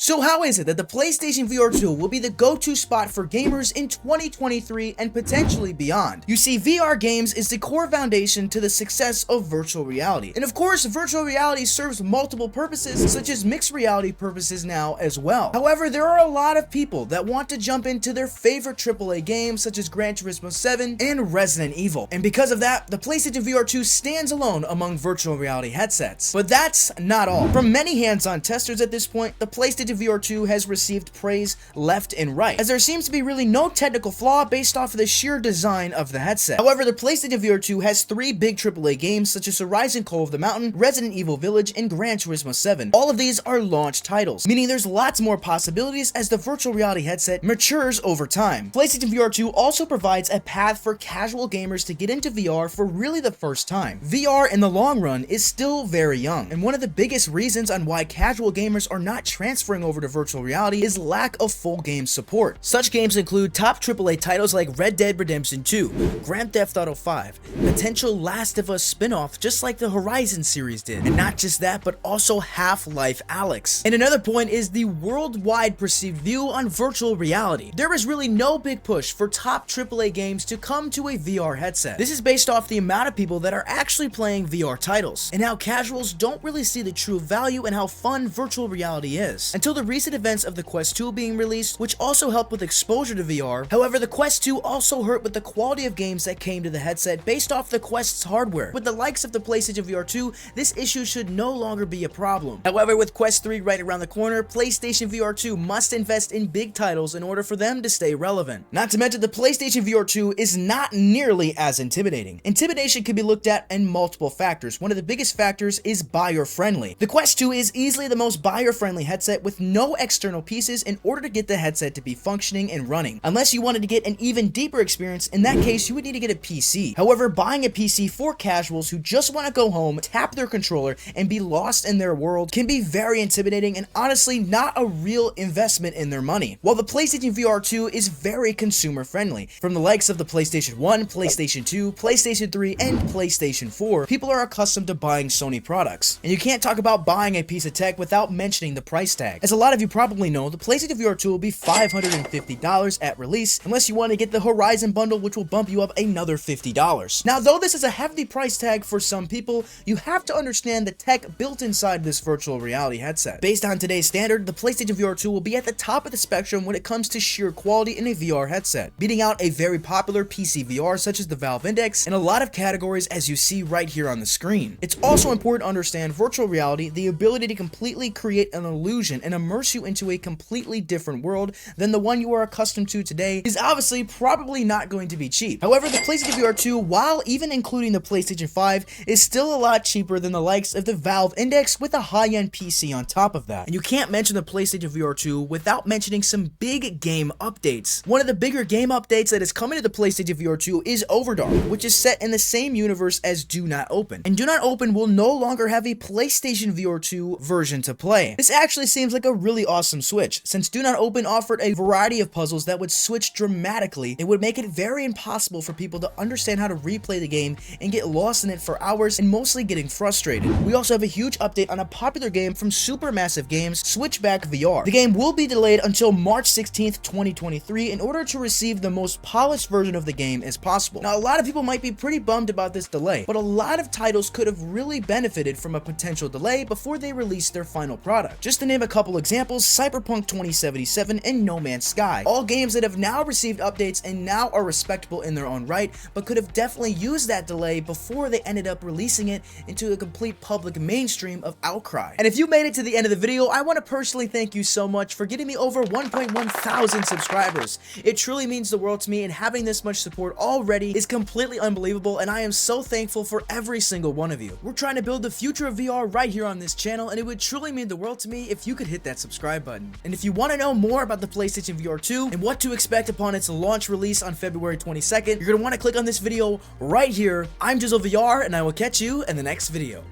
So how is it that the PlayStation VR2 will be the go-to spot for gamers in 2023 and potentially beyond? You see, VR games is the core foundation to the success of virtual reality. And of course, virtual reality serves multiple purposes, such as mixed reality purposes now as well. However, there are a lot of people that want to jump into their favorite AAA games, such as Gran Turismo 7 and Resident Evil. And because of that, the PlayStation VR2 stands alone among virtual reality headsets. But that's not all. From many hands-on testers at this point, the PlayStation VR2 has received praise left and right, as there seems to be really no technical flaw based off of the sheer design of the headset. However, the PlayStation VR2 has three big AAA games such as Horizon Call of the Mountain, Resident Evil Village, and Gran Turismo 7. All of these are launch titles, meaning there's lots more possibilities as the virtual reality headset matures over time. PlayStation VR2 also provides a path for casual gamers to get into VR for really the first time. VR in the long run is still very young, and one of the biggest reasons on why casual gamers are not transferring over to virtual reality is lack of full game support. Such games include top AAA titles like Red Dead Redemption 2, Grand Theft Auto 5, potential Last of Us spin-off just like the Horizon series did, and not just that, but also Half-Life Alyx. And another point is the worldwide perceived view on virtual reality. There is really no big push for top AAA games to come to a VR headset. This is based off the amount of people that are actually playing VR titles, and how casuals don't really see the true value and how fun virtual reality is, until the recent events of the Quest 2 being released, which also helped with exposure to VR. However, the Quest 2 also hurt with the quality of games that came to the headset based off the Quest's hardware. With the likes of the PlayStation VR 2, this issue should no longer be a problem. However, with Quest 3 right around the corner, PlayStation VR 2 must invest in big titles in order for them to stay relevant. Not to mention, the PlayStation VR 2 is not nearly as intimidating. Intimidation can be looked at in multiple factors. One of the biggest factors is buyer-friendly. The Quest 2 is easily the most buyer-friendly headset with no external pieces in order to get the headset to be functioning and running. Unless you wanted to get an even deeper experience, in that case you would need to get a PC. However, buying a PC for casuals who just want to go home, tap their controller, and be lost in their world can be very intimidating and honestly not a real investment in their money. While the PlayStation VR 2 is very consumer friendly. From the likes of the PlayStation 1, PlayStation 2, PlayStation 3, and PlayStation 4, people are accustomed to buying Sony products. And you can't talk about buying a piece of tech without mentioning the price tag. As a lot of you probably know, the PlayStation VR 2 will be $550 at release, unless you want to get the Horizon bundle, which will bump you up another $50. Now, though this is a hefty price tag for some people, you have to understand the tech built inside this virtual reality headset. Based on today's standard, the PlayStation VR 2 will be at the top of the spectrum when it comes to sheer quality in a VR headset, beating out a very popular PC VR such as the Valve Index in a lot of categories, as you see right here on the screen. It's also important to understand virtual reality, the ability to completely create an illusion and immerse you into a completely different world than the one you are accustomed to today, is obviously probably not going to be cheap. However, the PlayStation VR 2, while even including the PlayStation 5, is still a lot cheaper than the likes of the Valve Index with a high-end PC on top of that. And you can't mention the PlayStation VR 2 without mentioning some big game updates. One of the bigger game updates that is coming to the PlayStation VR 2 is Overdark, which is set in the same universe as Do Not Open. And Do Not Open will no longer have a PlayStation VR 2 version to play. This actually seems like a really awesome switch. Since Do Not Open offered a variety of puzzles that would switch dramatically, it would make it very impossible for people to understand how to replay the game and get lost in it for hours and mostly getting frustrated. We also have a huge update on a popular game from Supermassive Games, Switchback VR. The game will be delayed until March 16th, 2023 in order to receive the most polished version of the game as possible. Now, a lot of people might be pretty bummed about this delay, but a lot of titles could have really benefited from a potential delay before they release their final product. Just to name a couple examples, Cyberpunk 2077 and No Man's Sky, all games that have now received updates and now are respectable in their own right, but could have definitely used that delay before they ended up releasing it into a complete public mainstream of outcry. And if you made it to the end of the video, I want to personally thank you so much for getting me over 1.1 thousand subscribers. It truly means the world to me, and having this much support already is completely unbelievable, and I am so thankful for every single one of you. We're trying to build the future of VR right here on this channel, and it would truly mean the world to me if you could hit that subscribe button. And if you want to know more about the PlayStation VR 2 and what to expect upon its launch release on February 22nd, you're going to want to click on this video right here. I'm JizzleVR, and I will catch you in the next video.